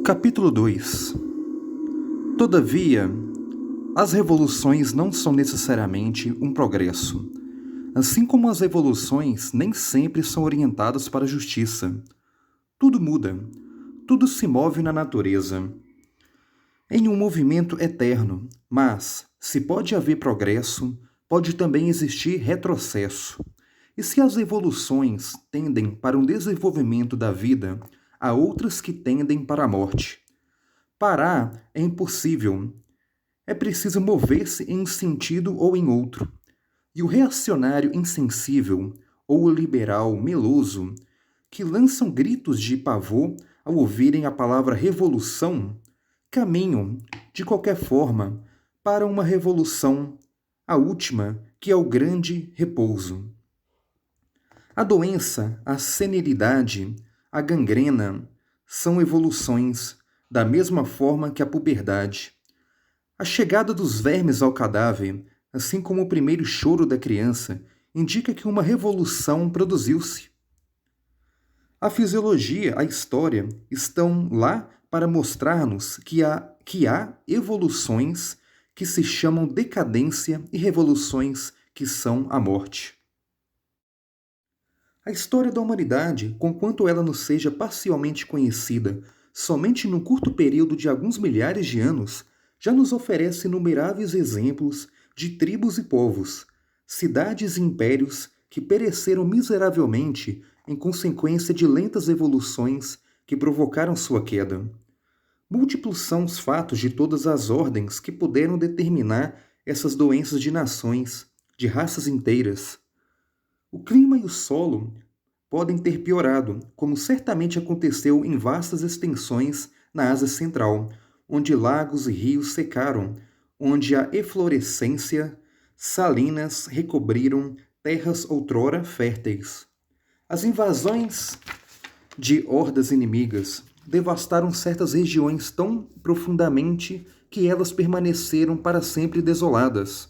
Capítulo 2. Todavia, as revoluções não são necessariamente um progresso, assim como as revoluções nem sempre são orientadas para a justiça. Tudo muda, tudo se move na natureza, em um movimento eterno, mas, se pode haver progresso, pode também existir retrocesso. E se as evoluções tendem para um desenvolvimento da vida, há outras que tendem para a morte. Parar é impossível. É preciso mover-se em um sentido ou em outro. E o reacionário insensível, ou o liberal meloso, que lançam gritos de pavor ao ouvirem a palavra revolução, caminham, de qualquer forma, para uma revolução, a última, que é o grande repouso. A doença, a senilidade, a gangrena são evoluções, da mesma forma que a puberdade. A chegada dos vermes ao cadáver, assim como o primeiro choro da criança, indica que uma revolução produziu-se. A fisiologia, a história, estão lá para mostrar-nos que há evoluções que se chamam decadência e revoluções que são a morte. A história da humanidade, conquanto ela nos seja parcialmente conhecida, somente num curto período de alguns milhares de anos, já nos oferece inumeráveis exemplos de tribos e povos, cidades e impérios que pereceram miseravelmente em consequência de lentas evoluções que provocaram sua queda. Múltiplos são os fatos de todas as ordens que puderam determinar essas doenças de nações, de raças inteiras. O clima e o solo podem ter piorado, como certamente aconteceu em vastas extensões na Ásia Central, onde lagos e rios secaram, onde a eflorescência, salinas recobriram terras outrora férteis. As invasões de hordas inimigas devastaram certas regiões tão profundamente que elas permaneceram para sempre desoladas.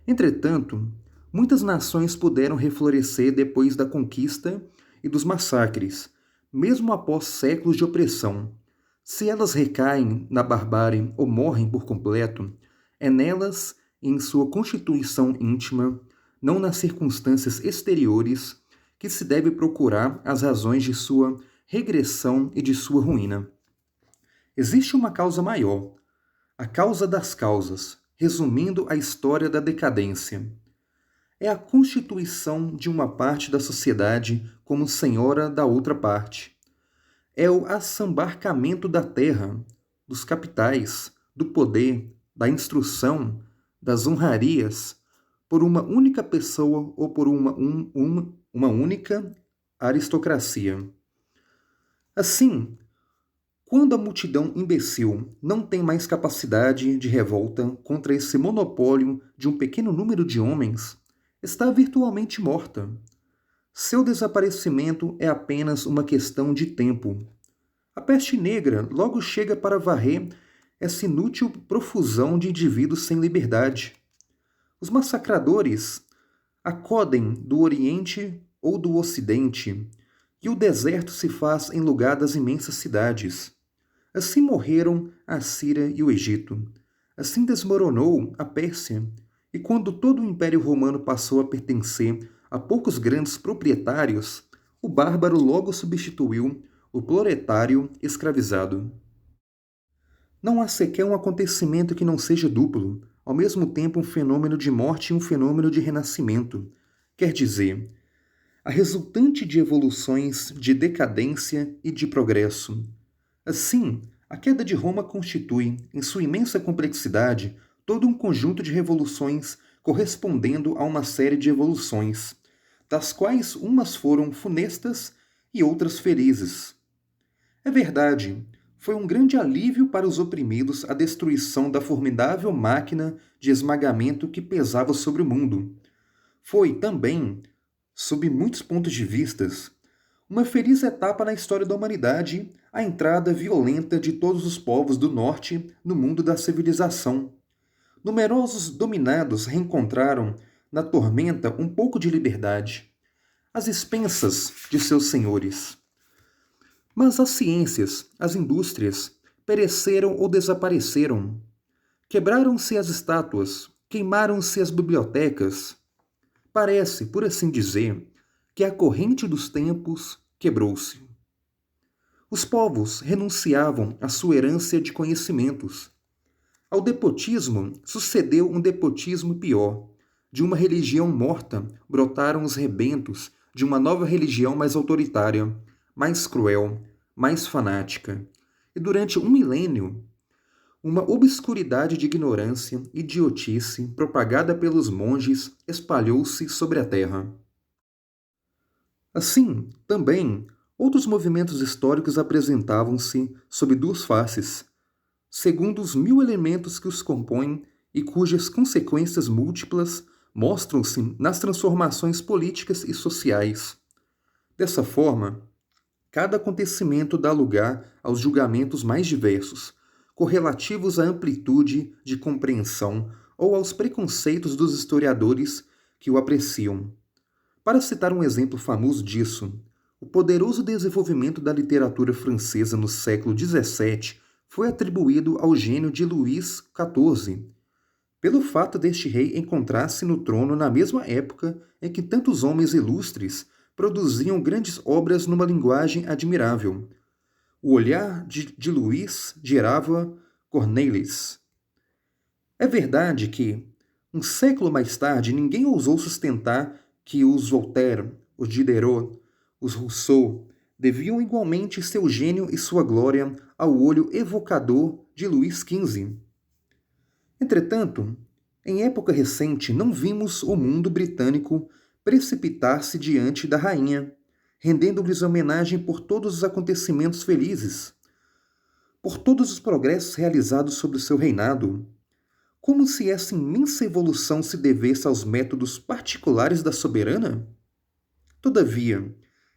Entretanto, muitas nações puderam reflorescer depois da conquista e dos massacres, mesmo após séculos de opressão. Se elas recaem na barbárie ou morrem por completo, é nelas e em sua constituição íntima, não nas circunstâncias exteriores, que se deve procurar as razões de sua regressão e de sua ruína. Existe uma causa maior, a causa das causas, resumindo a história da decadência. É a constituição de uma parte da sociedade como senhora da outra parte. É o assambarcamento da terra, dos capitais, do poder, da instrução, das honrarias, por uma única pessoa ou por uma única aristocracia. Assim, quando a multidão imbecil não tem mais capacidade de revolta contra esse monopólio de um pequeno número de homens, está virtualmente morta. Seu desaparecimento é apenas uma questão de tempo. A peste negra logo chega para varrer essa inútil profusão de indivíduos sem liberdade. Os massacradores acodem do Oriente ou do Ocidente, e o deserto se faz em lugar das imensas cidades. Assim morreram a Síria e o Egito. Assim desmoronou a Pérsia. E quando todo o Império Romano passou a pertencer a poucos grandes proprietários, o bárbaro logo substituiu o proletário escravizado. Não há sequer um acontecimento que não seja duplo, ao mesmo tempo um fenômeno de morte e um fenômeno de renascimento. Quer dizer, a resultante de evoluções de decadência e de progresso. Assim, a queda de Roma constitui, em sua imensa complexidade, todo um conjunto de revoluções correspondendo a uma série de evoluções, das quais umas foram funestas e outras felizes. É verdade, foi um grande alívio para os oprimidos a destruição da formidável máquina de esmagamento que pesava sobre o mundo. Foi, também, sob muitos pontos de vistas, uma feliz etapa na história da humanidade a entrada violenta de todos os povos do norte no mundo da civilização. Numerosos dominados reencontraram na tormenta um pouco de liberdade, às expensas de seus senhores. Mas as ciências, as indústrias, pereceram ou desapareceram. Quebraram-se as estátuas, queimaram-se as bibliotecas. Parece, por assim dizer, que a corrente dos tempos quebrou-se. Os povos renunciavam à sua herança de conhecimentos. Ao despotismo sucedeu um despotismo pior. De uma religião morta brotaram os rebentos de uma nova religião mais autoritária, mais cruel, mais fanática. E durante um milênio, uma obscuridade de ignorância e idiotice propagada pelos monges espalhou-se sobre a terra. Assim, também, outros movimentos históricos apresentavam-se sob duas faces, segundo os 1000 elementos que os compõem e cujas consequências múltiplas mostram-se nas transformações políticas e sociais. Dessa forma, cada acontecimento dá lugar aos julgamentos mais diversos, correlativos à amplitude de compreensão ou aos preconceitos dos historiadores que o apreciam. Para citar um exemplo famoso disso, o poderoso desenvolvimento da literatura francesa no século XVII foi atribuído ao gênio de Luís XIV, pelo fato deste rei encontrar-se no trono na mesma época em que tantos homens ilustres produziam grandes obras numa linguagem admirável. O olhar de Luís girava Cornelis. É verdade que, um século mais tarde, ninguém ousou sustentar que os Voltaire, os Diderot, os Rousseau deviam igualmente seu gênio e sua glória ao olho evocador de Luís XV. Entretanto, em época recente não vimos o mundo britânico precipitar-se diante da rainha, rendendo-lhes homenagem por todos os acontecimentos felizes, por todos os progressos realizados sobre o seu reinado, como se essa imensa evolução se devesse aos métodos particulares da soberana? Todavia,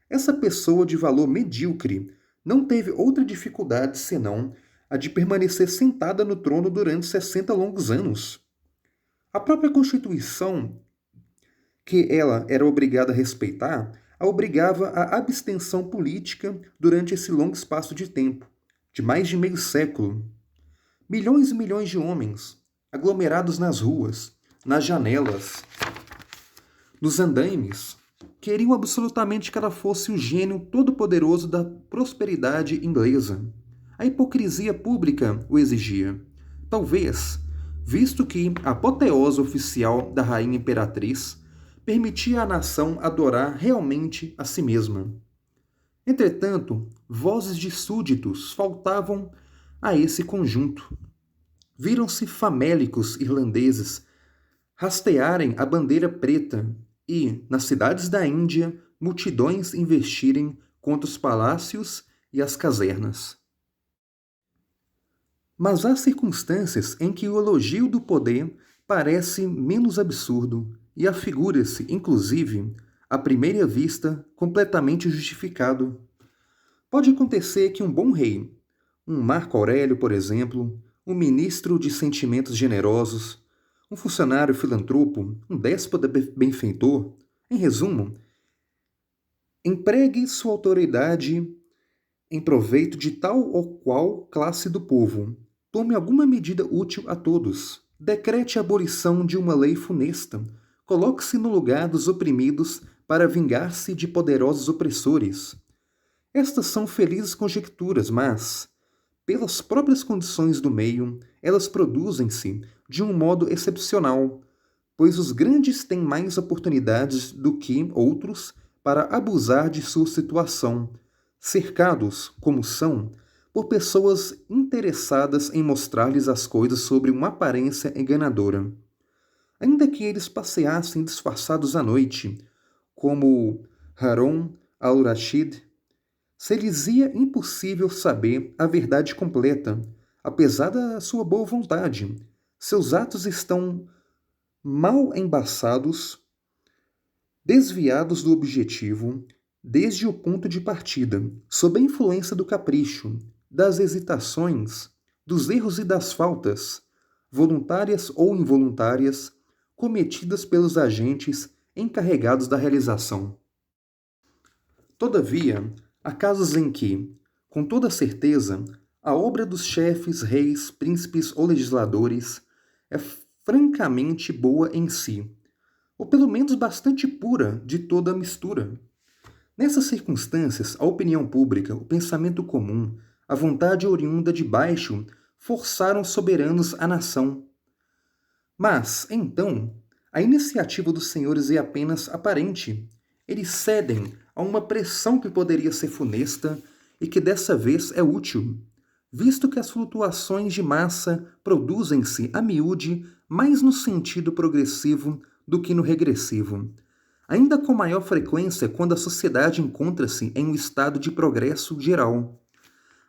essa pessoa de valor medíocre não teve outra dificuldade senão a de permanecer sentada no trono durante 60 longos anos. A própria Constituição, que ela era obrigada a respeitar, a obrigava à abstenção política durante esse longo espaço de tempo, de mais de meio século. Milhões e milhões de homens, aglomerados nas ruas, nas janelas, nos andaimes, queriam absolutamente que ela fosse o gênio todo-poderoso da prosperidade inglesa. A hipocrisia pública o exigia. Talvez, visto que a apoteose oficial da rainha imperatriz permitia à nação adorar realmente a si mesma. Entretanto, vozes de súditos faltavam a esse conjunto. Viram-se famélicos irlandeses hastearem a bandeira preta e, nas cidades da Índia, multidões investirem contra os palácios e as casernas. Mas há circunstâncias em que o elogio do poder parece menos absurdo e afigura-se, inclusive, à primeira vista, completamente justificado. Pode acontecer que um bom rei, um Marco Aurélio, por exemplo, um ministro de sentimentos generosos, um funcionário filantropo, um déspota benfeitor, em resumo, empregue sua autoridade em proveito de tal ou qual classe do povo, tome alguma medida útil a todos, decrete a abolição de uma lei funesta, coloque-se no lugar dos oprimidos para vingar-se de poderosos opressores. Estas são felizes conjecturas, mas, pelas próprias condições do meio, elas produzem-se de um modo excepcional, pois os grandes têm mais oportunidades do que outros para abusar de sua situação, cercados, como são, por pessoas interessadas em mostrar-lhes as coisas sobre uma aparência enganadora. Ainda que eles passeassem disfarçados à noite, como Harun al-Rashid, se-lhes-ia impossível saber a verdade completa, apesar da sua boa vontade. Seus atos estão mal embaçados, desviados do objetivo, desde o ponto de partida, sob a influência do capricho, das hesitações, dos erros e das faltas, voluntárias ou involuntárias, cometidas pelos agentes encarregados da realização. Todavia, há casos em que, com toda certeza, A obra dos chefes, reis, príncipes ou legisladores é francamente boa em si, ou pelo menos bastante pura de toda a mistura. Nessas circunstâncias, a opinião pública, o pensamento comum, a vontade oriunda de baixo forçaram os soberanos à nação. Mas, então, a iniciativa dos senhores é apenas aparente. Eles cedem a uma pressão que poderia ser funesta e que dessa vez é útil, visto que as flutuações de massa produzem-se a miúde mais no sentido progressivo do que no regressivo, ainda com maior frequência quando a sociedade encontra-se em um estado de progresso geral.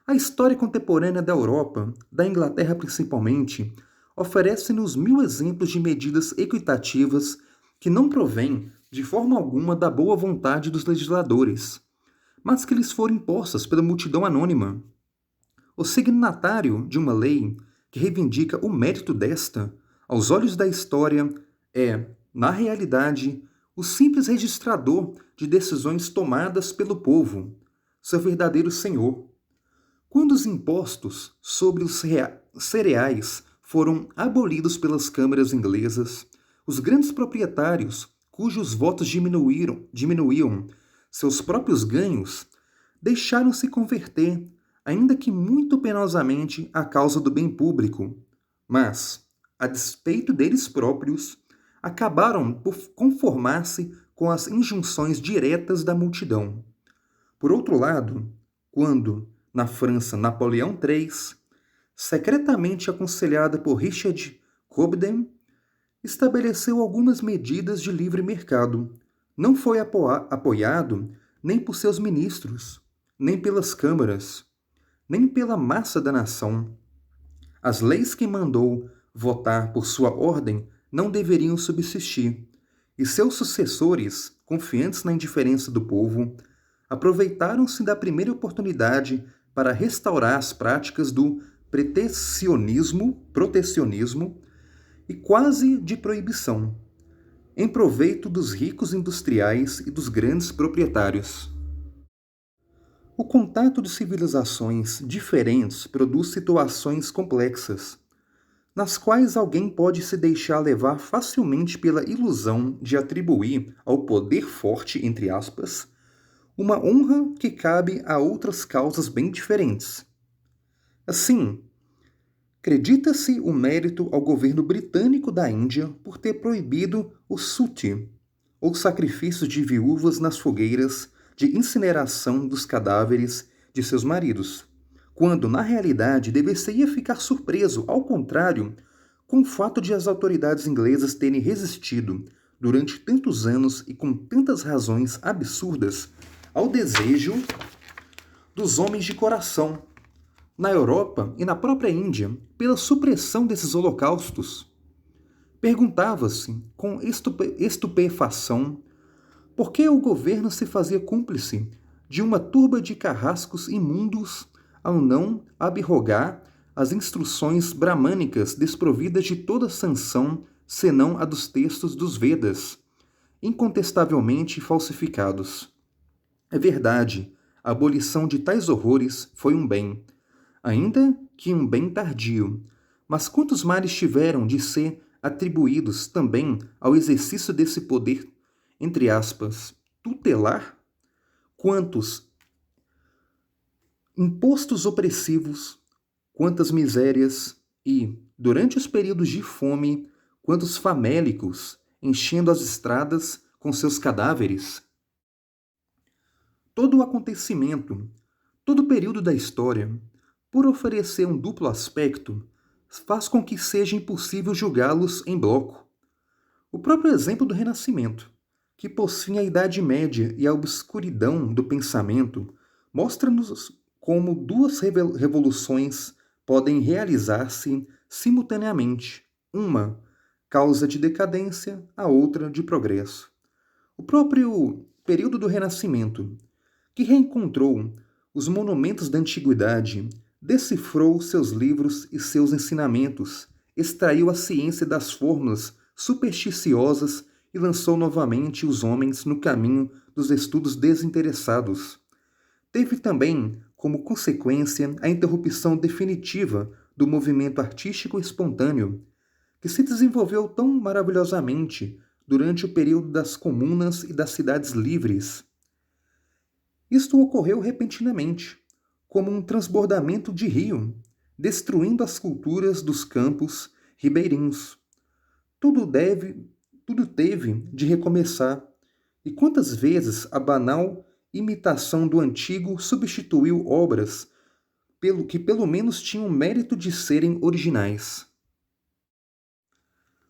A história contemporânea da Europa, da Inglaterra principalmente, oferece-nos 1000 exemplos de medidas equitativas que não provêm, de forma alguma, da boa vontade dos legisladores, mas que lhes foram impostas pela multidão anônima. O signatário de uma lei que reivindica o mérito desta, aos olhos da história, é, na realidade, o simples registrador de decisões tomadas pelo povo, seu verdadeiro senhor. Quando os impostos sobre os cereais foram abolidos pelas câmaras inglesas, os grandes proprietários, cujos votos diminuíam seus próprios ganhos, deixaram-se converter, ainda que muito penosamente, à causa do bem público. Mas, a despeito deles próprios, acabaram por conformar-se com as injunções diretas da multidão. Por outro lado, quando, na França, Napoleão III, secretamente aconselhada por Richard Cobden, estabeleceu algumas medidas de livre mercado. Não foi apoiado nem por seus ministros, nem pelas câmaras, nem pela massa da nação. As leis que mandou votar por sua ordem não deveriam subsistir, e seus sucessores, confiantes na indiferença do povo, aproveitaram-se da primeira oportunidade para restaurar as práticas do protecionismo e quase de proibição, em proveito dos ricos industriais e dos grandes proprietários. O contato de civilizações diferentes produz situações complexas, nas quais alguém pode se deixar levar facilmente pela ilusão de atribuir ao poder forte, entre aspas, uma honra que cabe a outras causas bem diferentes. Assim, acredita-se o mérito ao governo britânico da Índia por ter proibido o suti, ou sacrifício de viúvas nas fogueiras de incineração dos cadáveres de seus maridos, quando, na realidade, deveria ficar surpreso, ao contrário, com o fato de as autoridades inglesas terem resistido, durante tantos anos e com tantas razões absurdas, ao desejo dos homens de coração, na Europa e na própria Índia, pela supressão desses holocaustos. Perguntava-se, com estupefação, por que o governo se fazia cúmplice de uma turba de carrascos imundos ao não abrogar as instruções bramânicas desprovidas de toda sanção senão a dos textos dos Vedas, incontestavelmente falsificados. É verdade, a abolição de tais horrores foi um bem, ainda que um bem tardio, mas quantos males tiveram de ser atribuídos também ao exercício desse poder, entre aspas, tutelar? Quantos impostos opressivos, quantas misérias e, durante os períodos de fome, quantos famélicos enchendo as estradas com seus cadáveres? Todo o acontecimento, todo o período da história, por oferecer um duplo aspecto, faz com que seja impossível julgá-los em bloco. O próprio exemplo do Renascimento, que possui a Idade Média e a obscuridão do pensamento, mostra-nos como duas revoluções podem realizar-se simultaneamente, uma causa de decadência, a outra de progresso. O próprio período do Renascimento, que reencontrou os monumentos da antiguidade, decifrou seus livros e seus ensinamentos, extraiu a ciência das fórmulas supersticiosas e lançou novamente os homens no caminho dos estudos desinteressados. Teve também como consequência a interrupção definitiva do movimento artístico espontâneo, que se desenvolveu tão maravilhosamente durante o período das comunas e das cidades livres. Isto ocorreu repentinamente, como um transbordamento de rio, destruindo as culturas dos campos ribeirinhos. Tudo deve, tudo teve de recomeçar, e quantas vezes a banal imitação do antigo substituiu obras pelo menos tinham mérito de serem originais.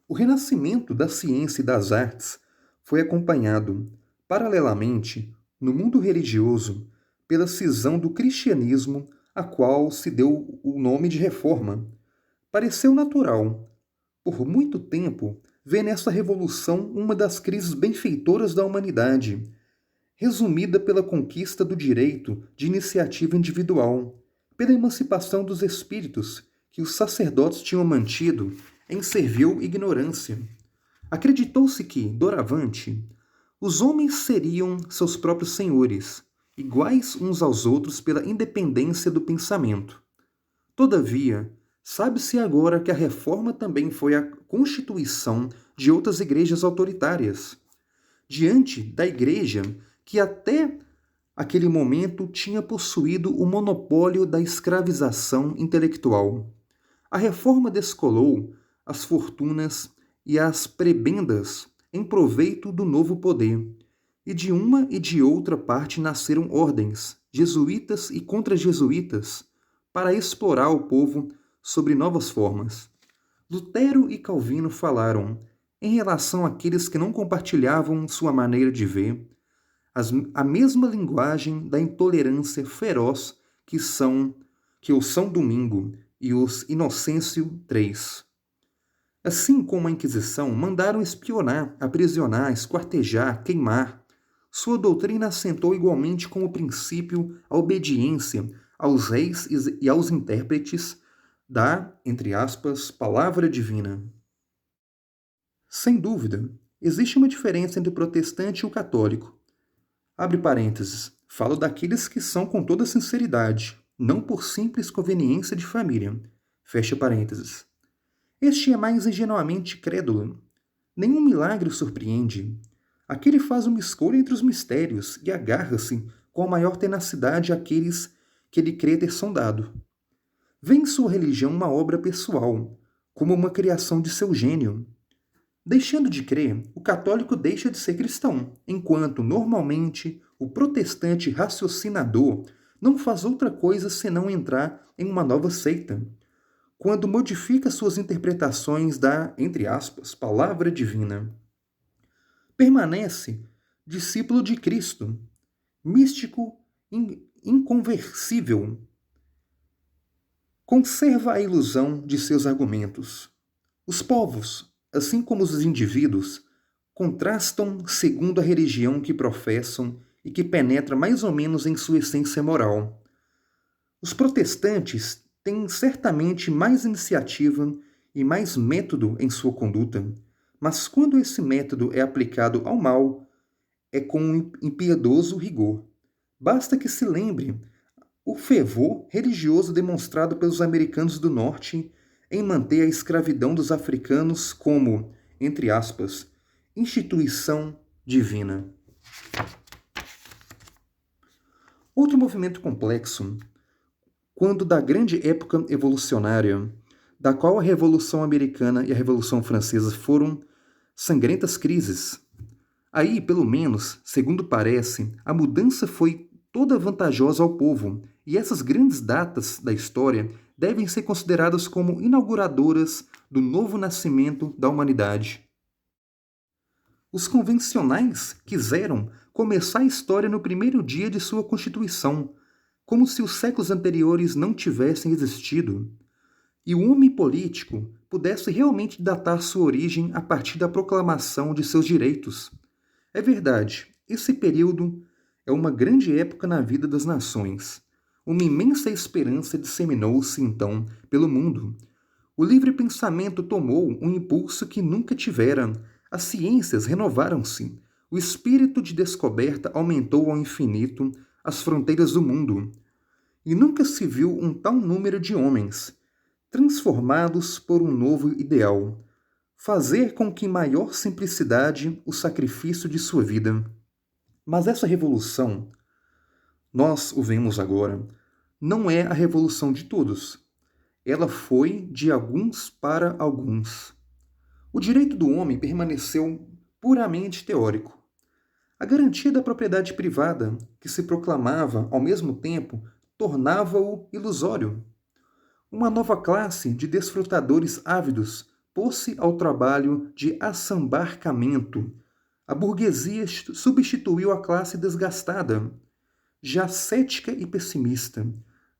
O renascimento da ciência e das artes foi acompanhado, paralelamente, no mundo religioso, pela cisão do cristianismo, a qual se deu o nome de Reforma. Pareceu natural, por muito tempo, ver nessa revolução uma das crises benfeitoras da humanidade, resumida pela conquista do direito de iniciativa individual, pela emancipação dos espíritos que os sacerdotes tinham mantido em servil ignorância. Acreditou-se que, doravante, os homens seriam seus próprios senhores, iguais uns aos outros pela independência do pensamento. Todavia, sabe-se agora que a reforma também foi a constituição de outras igrejas autoritárias, diante da igreja que até aquele momento tinha possuído o monopólio da escravização intelectual. A reforma descolou as fortunas e as prebendas em proveito do novo poder, e de uma e de outra parte nasceram ordens, jesuítas e contra-jesuítas, para explorar o povo sobre novas formas. Lutero e Calvino falaram, em relação àqueles que não compartilhavam sua maneira de ver, a mesma linguagem da intolerância feroz que o São Domingo e os Inocêncio III. Assim como a Inquisição, mandaram espionar, aprisionar, esquartejar, queimar. Sua doutrina assentou igualmente como princípio a obediência aos reis e aos intérpretes da, entre aspas, palavra divina. Sem dúvida, existe uma diferença entre o protestante e o católico. Abre parênteses, falo daqueles que são com toda sinceridade, não por simples conveniência de família. Fecha parênteses. Este é mais ingenuamente crédulo. Nenhum milagre o surpreende. Aquele faz uma escolha entre os mistérios e agarra-se com a maior tenacidade àqueles que ele crê ter sondado. Vê em sua religião uma obra pessoal, como uma criação de seu gênio. Deixando de crer, o católico deixa de ser cristão, enquanto, normalmente, o protestante raciocinador não faz outra coisa senão entrar em uma nova seita, quando modifica suas interpretações da, entre aspas, palavra divina. Permanece discípulo de Cristo, místico inconversível. Conserva a ilusão de seus argumentos. Os povos, assim como os indivíduos, contrastam segundo a religião que professam e que penetra mais ou menos em sua essência moral. Os protestantes têm certamente mais iniciativa e mais método em sua conduta, mas quando esse método é aplicado ao mal, é com um impiedoso rigor. Basta que se lembre o fervor religioso demonstrado pelos americanos do norte em manter a escravidão dos africanos como, entre aspas, instituição divina. Outro movimento complexo, quando da grande época evolucionária, da qual a Revolução Americana e a Revolução Francesa foram sangrentas crises. Aí, pelo menos, segundo parece, a mudança foi toda vantajosa ao povo, e essas grandes datas da história devem ser consideradas como inauguradoras do novo nascimento da humanidade. Os convencionais quiseram começar a história no primeiro dia de sua constituição, como se os séculos anteriores não tivessem existido, e o homem político pudesse realmente datar sua origem a partir da proclamação de seus direitos. É verdade, esse período é uma grande época na vida das nações. Uma imensa esperança disseminou-se, então, pelo mundo. O livre pensamento tomou um impulso que nunca tivera. As ciências renovaram-se. O espírito de descoberta aumentou ao infinito as fronteiras do mundo. e nunca se viu um tal número de homens, transformados por um novo ideal, fazer com que maior simplicidade o sacrifício de sua vida. Mas essa revolução, nós o vemos agora, não é a revolução de todos. Ela foi de alguns para alguns. O direito do homem permaneceu puramente teórico. A garantia da propriedade privada, que se proclamava ao mesmo tempo, tornava-o ilusório. Uma nova classe de desfrutadores ávidos pôs-se ao trabalho de assambarcamento. A burguesia substituiu a classe desgastada, já cética e pessimista,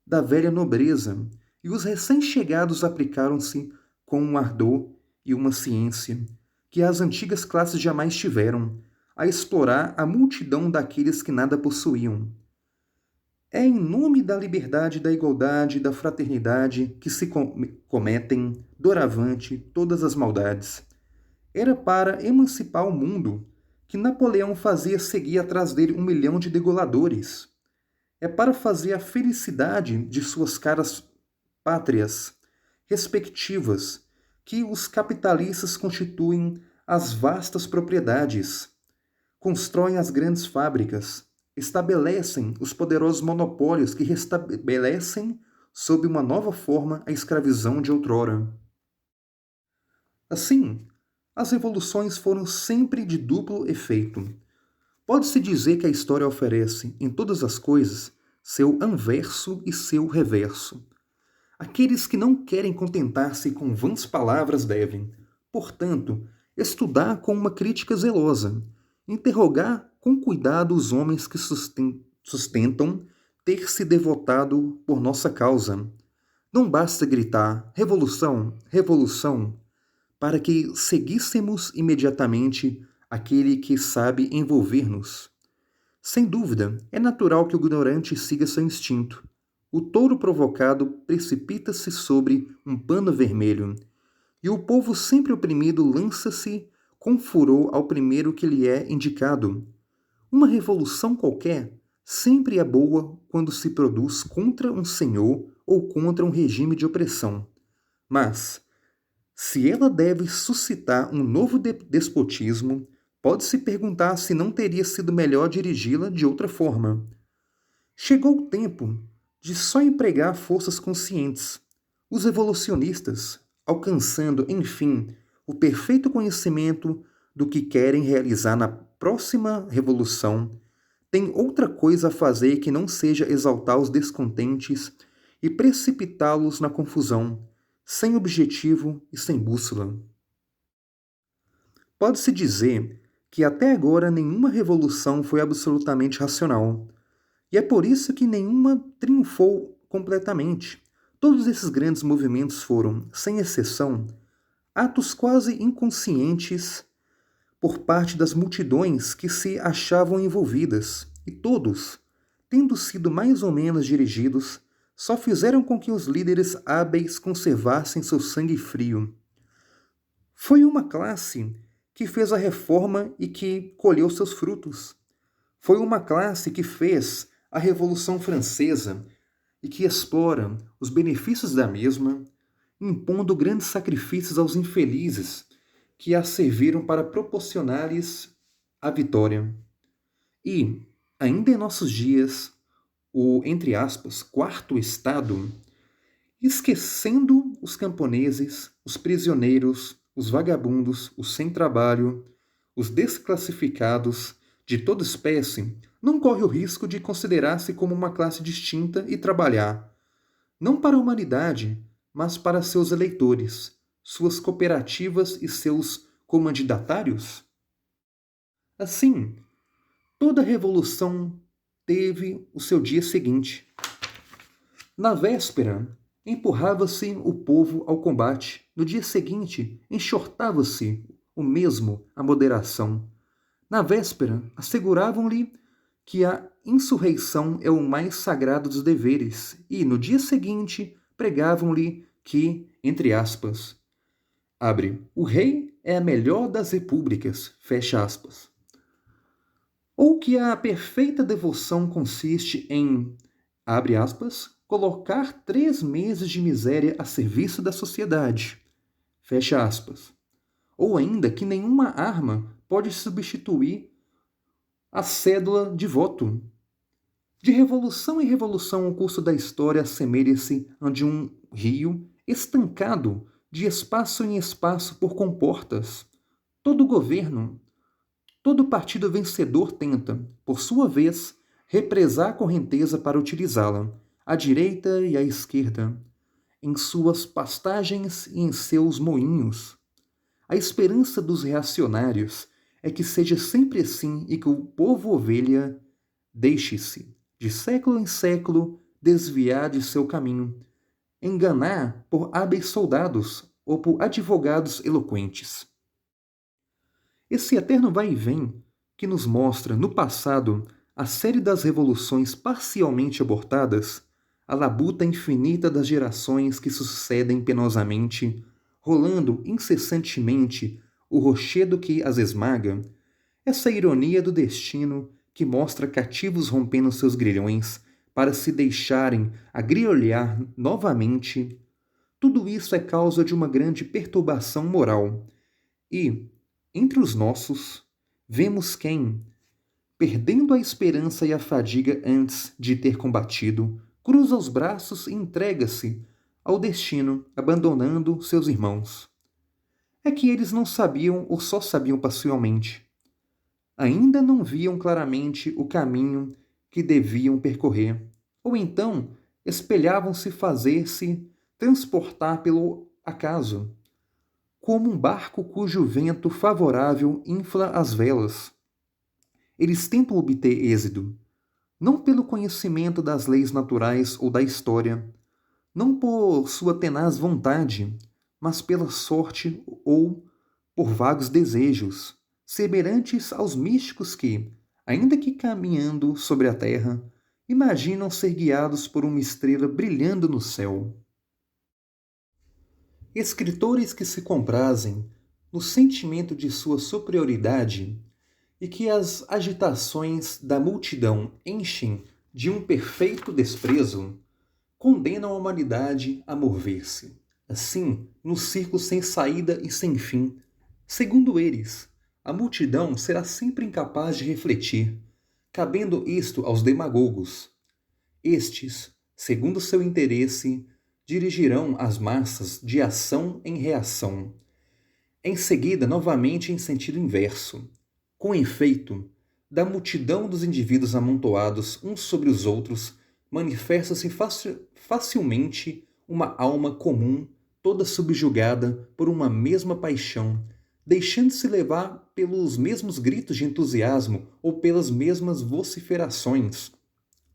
da velha nobreza, e os recém-chegados aplicaram-se com um ardor e uma ciência que as antigas classes jamais tiveram, a explorar a multidão daqueles que nada possuíam. É em nome da liberdade, da igualdade, da fraternidade que se cometem, doravante, todas as maldades. Era para emancipar o mundo que Napoleão fazia seguir atrás dele 1 milhão de degoladores. É para fazer a felicidade de suas caras pátrias respectivas que os capitalistas constituem as vastas propriedades, constroem as grandes fábricas, estabelecem os poderosos monopólios que restabelecem, sob uma nova forma, a escravidão de outrora. Assim, as revoluções foram sempre de duplo efeito. Pode-se dizer que a história oferece, em todas as coisas, seu anverso e seu reverso. Aqueles que não querem contentar-se com vãs palavras devem, portanto, estudar com uma crítica zelosa, interrogar com cuidado os homens que sustentam ter se devotado por nossa causa. Não basta gritar revolução, revolução, para que seguíssemos imediatamente aquele que sabe envolver-nos. Sem dúvida, é natural que o ignorante siga seu instinto. O touro provocado precipita-se sobre um pano vermelho, e o povo sempre oprimido lança-se com furor ao primeiro que lhe é indicado. Uma revolução qualquer sempre é boa quando se produz contra um senhor ou contra um regime de opressão. Mas, se ela deve suscitar um novo despotismo, pode-se perguntar se não teria sido melhor dirigi-la de outra forma. Chegou o tempo de só empregar forças conscientes. Os evolucionistas, alcançando, enfim, o perfeito conhecimento do que querem realizar na próxima revolução, têm outra coisa a fazer que não seja exaltar os descontentes e precipitá-los na confusão, sem objetivo e sem bússola. Pode-se dizer que até agora nenhuma revolução foi absolutamente racional. E é por isso que nenhuma triunfou completamente. Todos esses grandes movimentos foram, sem exceção, atos quase inconscientes por parte das multidões que se achavam envolvidas, e todos, tendo sido mais ou menos dirigidos, só fizeram com que os líderes hábeis conservassem seu sangue frio. Foi uma classe que fez a reforma e que colheu seus frutos. Foi uma classe que fez a Revolução Francesa e que explora os benefícios da mesma, impondo grandes sacrifícios aos infelizes que a serviram para proporcionar-lhes a vitória. E, ainda em nossos dias, o, entre aspas, quarto estado, esquecendo os camponeses, os prisioneiros, os vagabundos, os sem trabalho, os desclassificados, de toda espécie, não corre o risco de considerar-se como uma classe distinta e trabalhar, não para a humanidade, mas para seus eleitores, suas cooperativas e seus comandatários? Assim, toda revolução teve o seu dia seguinte. Na véspera, empurrava-se o povo ao combate. No dia seguinte, enxortava-se o mesmo a moderação. Na véspera, asseguravam-lhe que a insurreição é o mais sagrado dos deveres, e, no dia seguinte, pregavam-lhe que, entre aspas, abre, o rei é a melhor das repúblicas, fecha aspas. Ou que a perfeita devoção consiste em abre aspas, colocar 3 meses de miséria a serviço da sociedade, fecha aspas. Ou ainda que nenhuma arma pode substituir a cédula de voto. De revolução em revolução, o curso da história assemelha-se a de um rio estancado de espaço em espaço por comportas. Todo governo, todo partido vencedor tenta, por sua vez, represar a correnteza para utilizá-la, à direita e à esquerda, em suas pastagens e em seus moinhos. A esperança dos reacionários é que seja sempre assim e que o povo ovelha deixe-se, de século em século, desviar de seu caminho, enganar por hábeis soldados ou por advogados eloquentes. Esse eterno vai e vem que nos mostra, no passado, a série das revoluções parcialmente abortadas, a labuta infinita das gerações que sucedem penosamente, rolando incessantemente o rochedo que as esmaga, essa ironia do destino que mostra cativos rompendo seus grilhões para se deixarem agriolhar novamente, tudo isso é causa de uma grande perturbação moral. E, entre os nossos, vemos quem, perdendo a esperança e a fadiga antes de ter combatido, cruza os braços e entrega-se ao destino, abandonando seus irmãos. É que eles não sabiam ou só sabiam parcialmente. Ainda não viam claramente o caminho que deviam percorrer, ou então espelhavam-se fazer-se transportar pelo acaso, como um barco cujo vento favorável infla as velas. Eles tentam obter êxito, não pelo conhecimento das leis naturais ou da história, não por sua tenaz vontade, mas pela sorte ou por vagos desejos, semelhantes aos místicos que, ainda que caminhando sobre a terra, imaginam ser guiados por uma estrela brilhando no céu. Escritores que se comprazem no sentimento de sua superioridade e que as agitações da multidão enchem de um perfeito desprezo, condenam a humanidade a mover-se, assim, no círculo sem saída e sem fim. Segundo eles, a multidão será sempre incapaz de refletir, cabendo isto aos demagogos. Estes, segundo seu interesse, dirigirão as massas de ação em reação, em seguida novamente em sentido inverso. Com efeito, da multidão dos indivíduos amontoados uns sobre os outros, manifesta-se facilmente uma alma comum, toda subjugada por uma mesma paixão, deixando-se levar pelos mesmos gritos de entusiasmo ou pelas mesmas vociferações,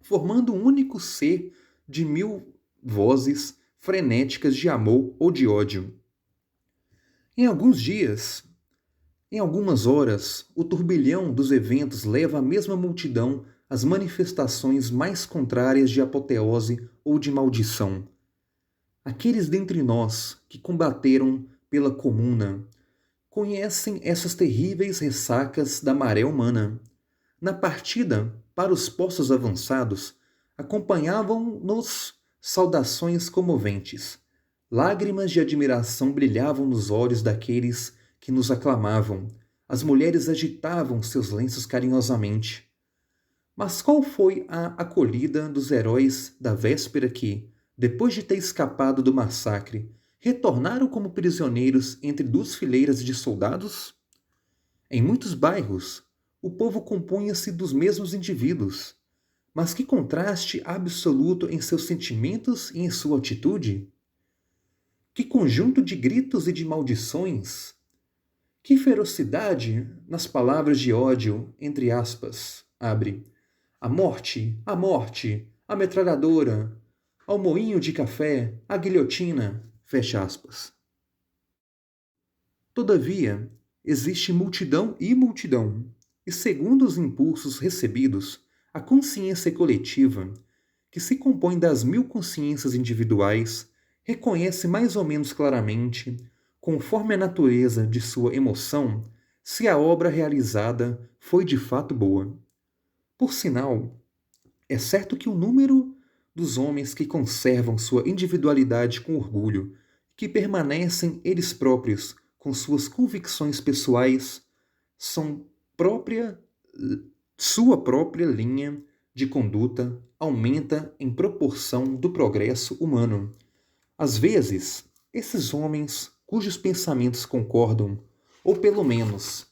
formando um único ser de 1000 vozes frenéticas de amor ou de ódio. Em alguns dias, em algumas horas, o turbilhão dos eventos leva a mesma multidão às manifestações mais contrárias de apoteose ou de maldição. Aqueles dentre nós que combateram pela comuna conhecem essas terríveis ressacas da maré humana. Na partida para os postos avançados, acompanhavam-nos saudações comoventes. Lágrimas de admiração brilhavam nos olhos daqueles que nos aclamavam. As mulheres agitavam seus lenços carinhosamente. Mas qual foi a acolhida dos heróis da véspera que, depois de ter escapado do massacre, retornaram como prisioneiros entre 2 fileiras de soldados? Em muitos bairros, o povo compunha-se dos mesmos indivíduos. Mas que contraste absoluto em seus sentimentos e em sua atitude! Que conjunto de gritos e de maldições! Que ferocidade nas palavras de ódio, entre aspas, abre. A morte, a metralhadora, ao moinho de café, a guilhotina, fecha aspas. Todavia, existe multidão e multidão, e segundo os impulsos recebidos, a consciência coletiva, que se compõe das 1000 consciências individuais, reconhece mais ou menos claramente, conforme a natureza de sua emoção, se a obra realizada foi de fato boa. Por sinal, é certo que o número dos homens que conservam sua individualidade com orgulho, que permanecem eles próprios com suas convicções pessoais, são própria, sua própria linha de conduta aumenta em proporção do progresso humano. Às vezes, esses homens cujos pensamentos concordam, ou pelo menos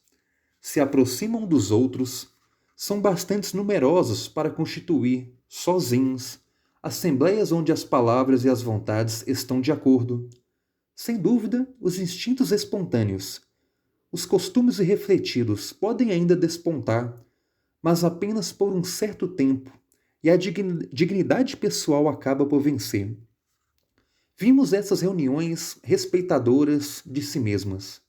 se aproximam dos outros, são bastante numerosos para constituir, sozinhos, assembleias onde as palavras e as vontades estão de acordo. Sem dúvida, os instintos espontâneos, os costumes irrefletidos podem ainda despontar, mas apenas por um certo tempo, e a dignidade pessoal acaba por vencer. Vimos essas reuniões respeitadoras de si mesmas,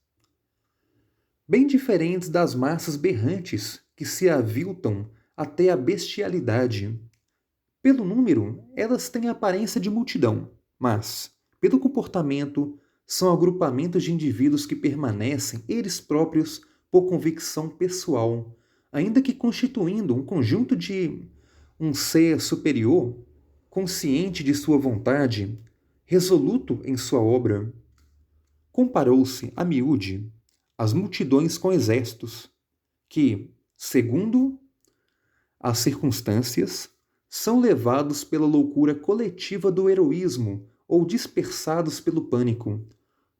bem diferentes das massas berrantes que se aviltam até a bestialidade. Pelo número, elas têm a aparência de multidão, mas, pelo comportamento, são agrupamentos de indivíduos que permanecem eles próprios por convicção pessoal, ainda que constituindo um conjunto de um ser superior, consciente de sua vontade, resoluto em sua obra. Comparou-se, a miúde, as multidões com exércitos, que, segundo as circunstâncias, são levados pela loucura coletiva do heroísmo ou dispersados pelo pânico.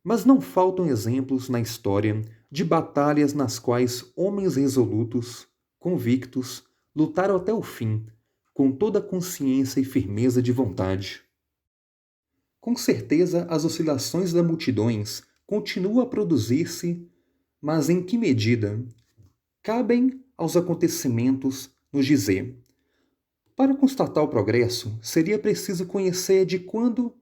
Mas não faltam exemplos na história de batalhas nas quais homens resolutos, convictos, lutaram até o fim, com toda a consciência e firmeza de vontade. Com certeza, as oscilações das multidões continuam a produzir-se, mas em que medida? Cabem aos acontecimentos nos dizer. Para constatar o progresso, seria preciso conhecer de quando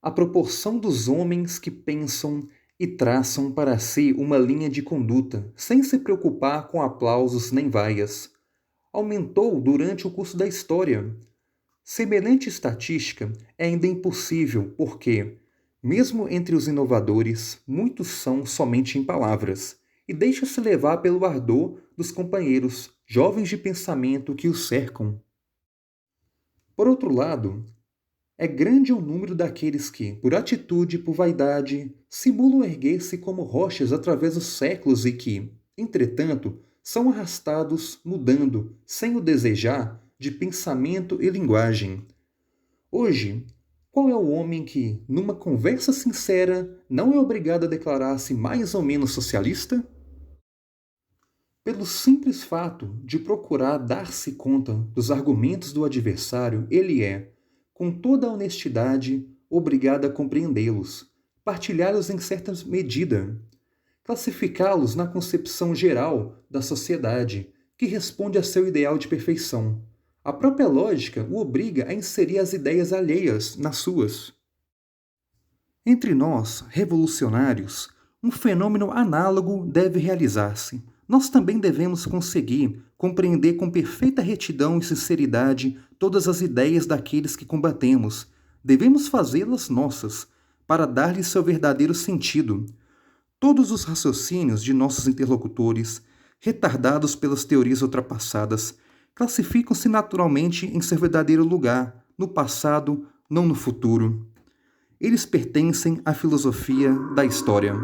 a proporção dos homens que pensam e traçam para si uma linha de conduta, sem se preocupar com aplausos nem vaias, aumentou durante o curso da história. Semelhante estatística é ainda impossível porque, mesmo entre os inovadores, muitos são somente em palavras, e deixam-se levar pelo ardor dos companheiros, jovens de pensamento que os cercam. Por outro lado, é grande o número daqueles que, por atitude e por vaidade, simulam erguer-se como rochas através dos séculos e que, entretanto, são arrastados, mudando, sem o desejar, de pensamento e linguagem. Hoje, qual é o homem que, numa conversa sincera, não é obrigado a declarar-se mais ou menos socialista? Pelo simples fato de procurar dar-se conta dos argumentos do adversário, ele é, com toda a honestidade, obrigado a compreendê-los, partilhá-los em certa medida, classificá-los na concepção geral da sociedade, que responde a seu ideal de perfeição. A própria lógica o obriga a inserir as ideias alheias nas suas. Entre nós, revolucionários, um fenômeno análogo deve realizar-se. Nós também devemos conseguir compreender com perfeita retidão e sinceridade todas as ideias daqueles que combatemos. Devemos fazê-las nossas, para dar-lhes seu verdadeiro sentido. Todos os raciocínios de nossos interlocutores, retardados pelas teorias ultrapassadas, classificam-se naturalmente em seu verdadeiro lugar, no passado, não no futuro. Eles pertencem à filosofia da história.